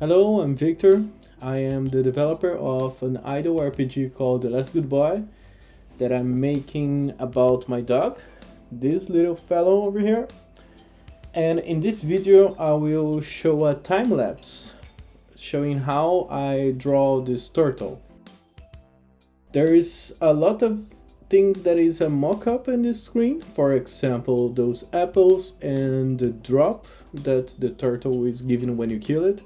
Hello, I'm Victor. I am the developer of an idle RPG called The Last Good Boy that I'm making about my dog, this little fellow over here. And in this video, I will show a time lapse showing how I draw this turtle. There is a lot of things that is a mock-up in this screen. For example, those apples and the drop that the turtle is given when you kill it.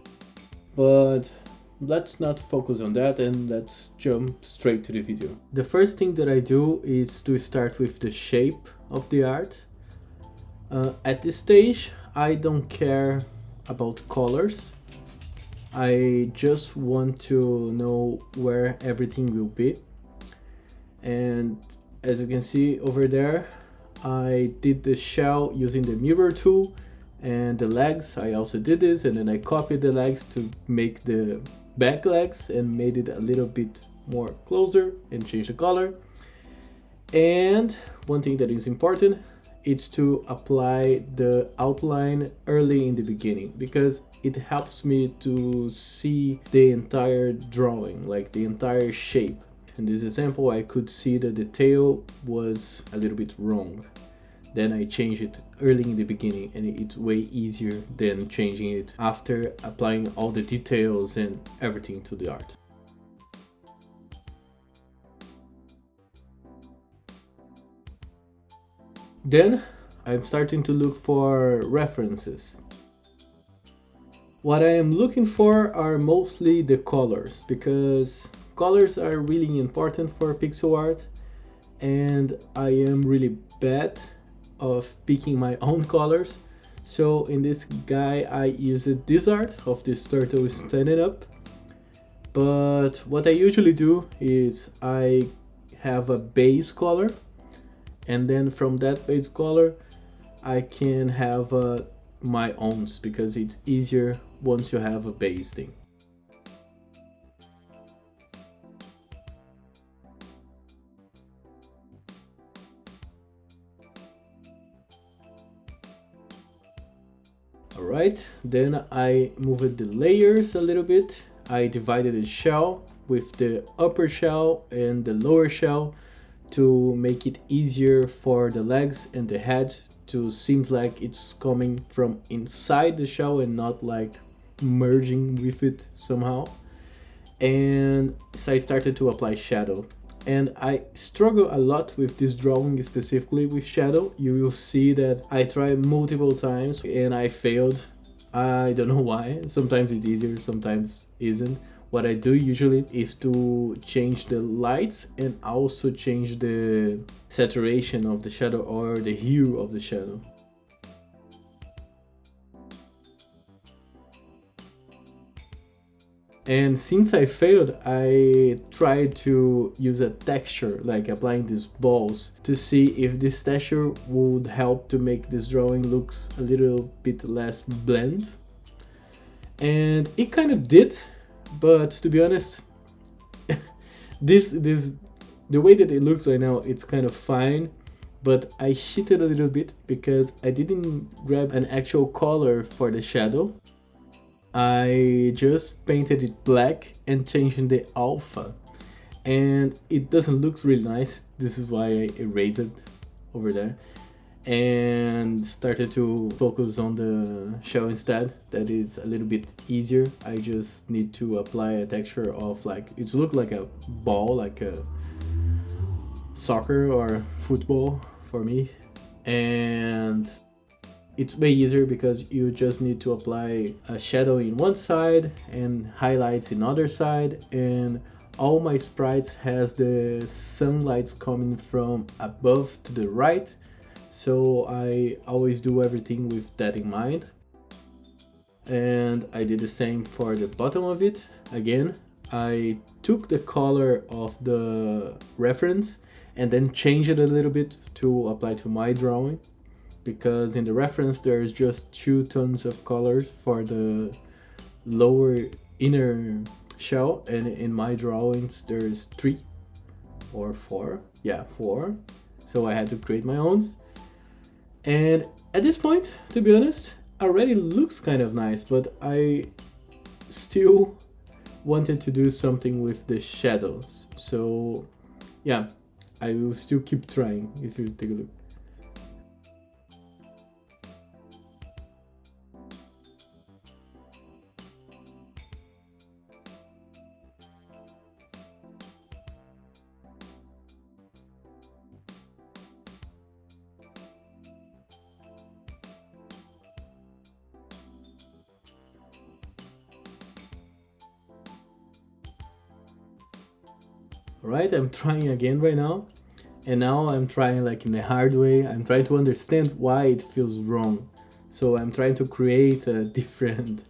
But let's not focus on that and let's jump straight to the video. The first thing that I do is to start with the shape of the art. At this stage, I don't care about colors. I just want to know where everything will be. And as you can see over there, I did the shell using the mirror tool. And the legs, I also did this, and then I copied the legs to make the back legs and made it a little bit more closer and change the color. And one thing that is important, it's to apply the outline early in the beginning, because it helps me to see the entire drawing, like the entire shape. In this example, I could see that the tail was a little bit wrong. Then I change it early in the beginning, and it's way easier than changing it after applying all the details and everything to the art. Then I'm starting to look for references. What I am looking for are mostly the colors, because colors are really important for pixel art, and I am really bad of picking my own colors. So in this guy I used this art of this turtle standing up, but what I usually do is I have a base color, and then from that base color I can have my owns, because it's easier once you have a base thing. Alright, then I moved the layers a little bit. I divided the shell with the upper shell and the lower shell to make it easier for the legs and the head to seem like it's coming from inside the shell and not like merging with it somehow. And so I started to apply shadow. And I struggle a lot with this drawing, specifically with shadow. You will see that I tried multiple times and I failed. I don't know why. Sometimes it's easier, sometimes isn't. What I do usually is to change the lights and also change the saturation of the shadow or the hue of the shadow. And since I failed, I tried to use a texture, like applying these balls, to see if this texture would help to make this drawing looks a little bit less bland. And it kind of did, but to be honest, the way that it looks right now, it's kind of fine. But I cheated a little bit because I didn't grab an actual color for the shadow. I just painted it black and changed the alpha, and it doesn't look really nice. This is why I erased it over there and started to focus on the shell instead. That is a little bit easier. I just need to apply a texture of like, it looks like a ball, like a soccer or football for me, and it's way easier because you just need to apply a shadow in one side and highlights in other side, and all my sprites has the sunlight coming from above to the right, so I always do everything with that in mind. And I did the same for the bottom of it. Again, I took the color of the reference and then changed it a little bit to apply to my drawing, because in the reference there's just 2 tones of colors for the lower inner shell, and in my drawings there's 3 or 4. Yeah, 4. So I had to create my own. And at this point, to be honest, already looks kind of nice, but I still wanted to do something with the shadows. So yeah, I will still keep trying if you take a look. Alright, I'm trying again right now. And now I'm trying like in a hard way. I'm trying to understand why it feels wrong. So I'm trying to create a different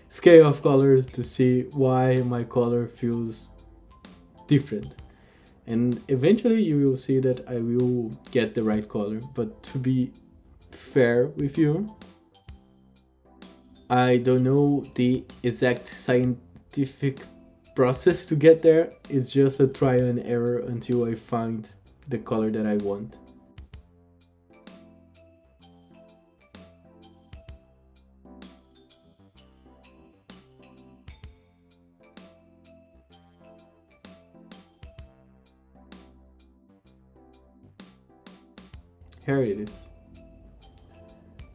scale of colors to see why my color feels different. And eventually you will see that I will get the right color. But to be fair with you, I don't know the exact scientific process to get there. It's just a trial and error until I find the color that I want. Here it is.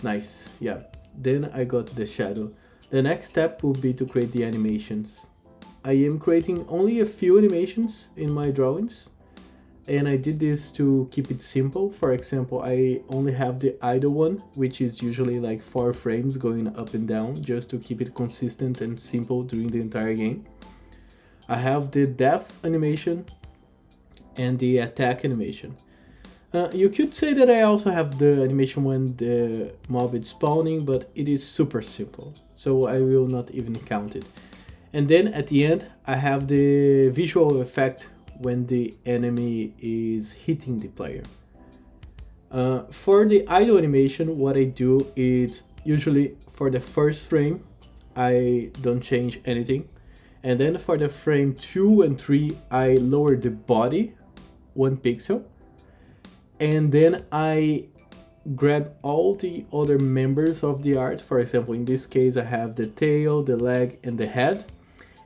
Nice, yeah. Then I got the shadow. The next step will be to create the animations. I am creating only a few animations in my drawings, and I did this to keep it simple. For example, I only have the idle one, which is usually like 4 frames going up and down, just to keep it consistent and simple during the entire game. I have the death animation and the attack animation. You could say that I also have the animation when the mob is spawning, but it is super simple, so I will not even count it. And then at the end, I have the visual effect when the enemy is hitting the player. For the idle animation, what I do is usually for the first frame, I don't change anything. And then for the frame 2 and 3, I lower the body 1 pixel. And then I grab all the other members of the art. For example, in this case, I have the tail, the leg, and the head.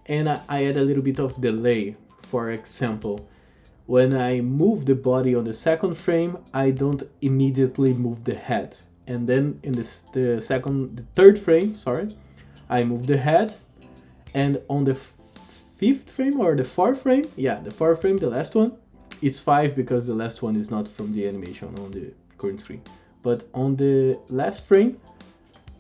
And I add a little bit of delay. For example, when I move the body on the second frame, I don't immediately move the head. And then in the third frame, I move the head. And on the 5th frame or the 4th frame, the 4th frame, the last one, it's 5 because the last one is not from the animation on the current screen. But on the last frame,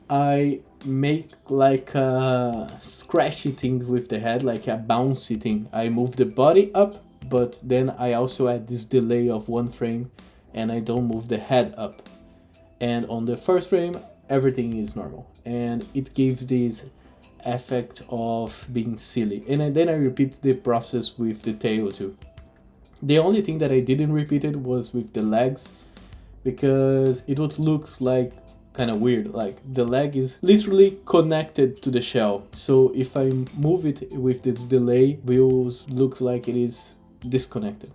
I make like a scratchy thing with the head, like a bouncy thing. I move the body up, but then I also add this delay of 1 frame and I don't move the head up. And on the first frame, everything is normal. And it gives this effect of being silly. And then I repeat the process with the tail too. The only thing that I didn't repeat it was with the legs, because it looks like kind of weird. Like the leg is literally connected to the shell. So if I move it with this delay, it looks like it is disconnected.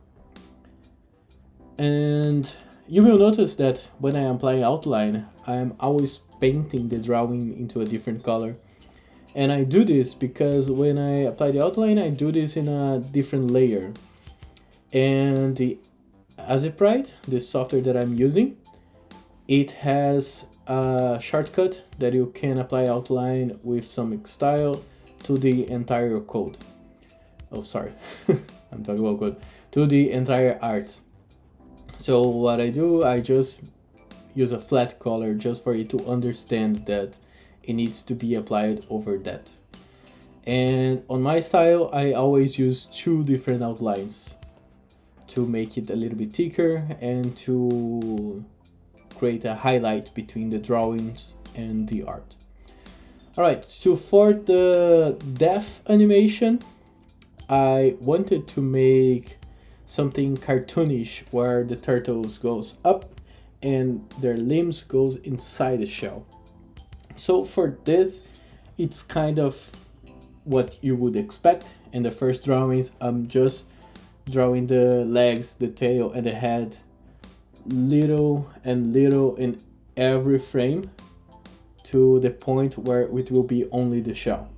And you will notice that when I apply outline, I'm always painting the drawing into a different color. And I do this because when I apply the outline, I do this in a different layer. And the Azeprite, the software that I'm using, it has a shortcut that you can apply outline with some style to the entire code. Oh, sorry, I'm talking about code. To the entire art. So what I do, I just use a flat color just for you to understand that it needs to be applied over that. And on my style, I always use 2 different outlines to make it a little bit thicker and to create a highlight between the drawings and the art. Alright, for the death animation, I wanted to make something cartoonish where the turtles goes up and their limbs goes inside the shell. So for this, it's kind of what you would expect. In the first drawings, I'm just drawing the legs, the tail, and the head little and little in every frame to the point where it will be only the shell.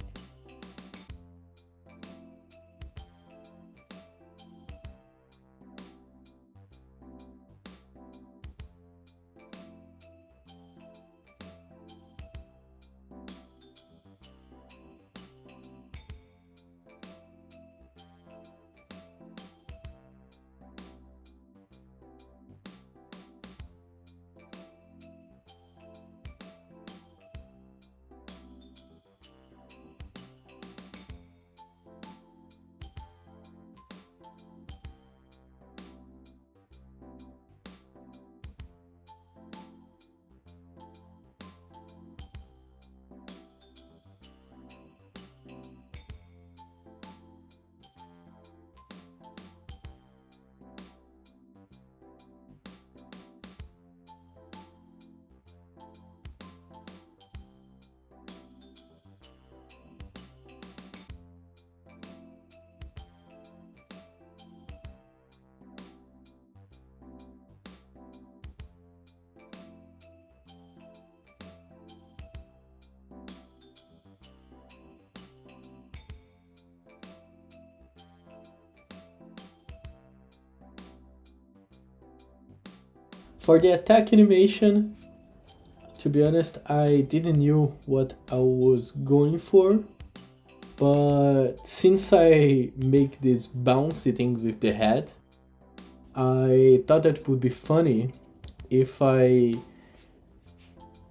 For the attack animation, to be honest, I didn't know what I was going for. But since I make this bouncy thing with the head, I thought that would be funny if I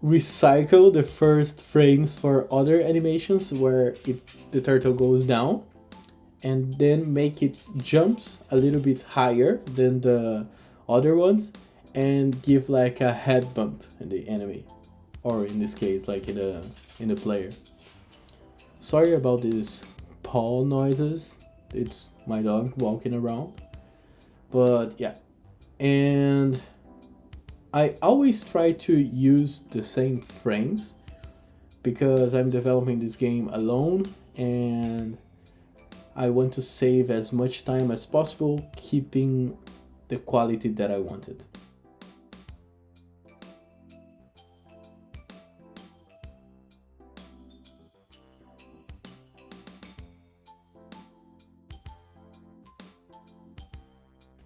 recycle the first frames for other animations where the turtle goes down, and then make it jumps a little bit higher than the other ones and give like a head bump in the enemy, or in this case like in the player. Sorry about these paw noises, it's my dog walking around. But yeah, and I always try to use the same frames because I'm developing this game alone and I want to save as much time as possible, keeping the quality that I wanted.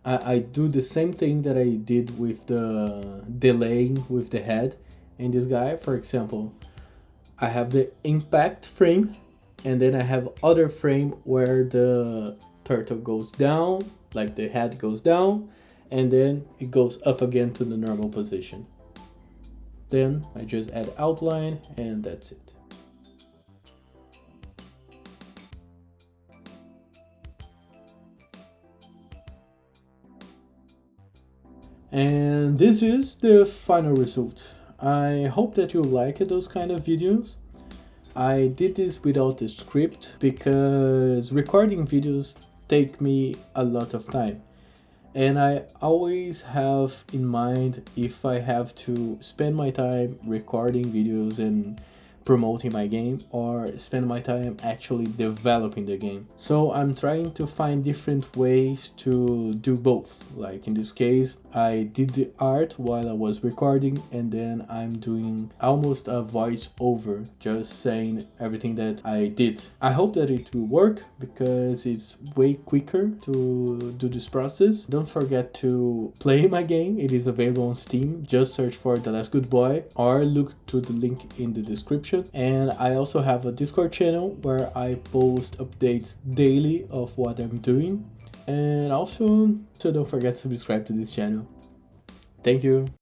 I do the same thing that I did with the delaying with the head in this guy. For example, I have the impact frame, and then I have other frame where the turtle goes down, like the head goes down, and then it goes up again to the normal position. Then I just add outline and that's it. And this is the final result. I hope that you like those kind of videos. I did this without a script because recording videos take me a lot of time. And I always have in mind if I have to spend my time recording videos and promoting my game or spend my time actually developing the game. So I'm trying to find different ways to do both. Like in this case, I did the art while I was recording, and then I'm doing almost a voice over, just saying everything that I did. I hope that it will work because it's way quicker to do this process. Don't forget to play my game. It is available on Steam. Just search for The Last Good Boy or look to the link in the description. And I also have a Discord channel where I post updates daily of what I'm doing. And also, so don't forget to subscribe to this channel. Thank you.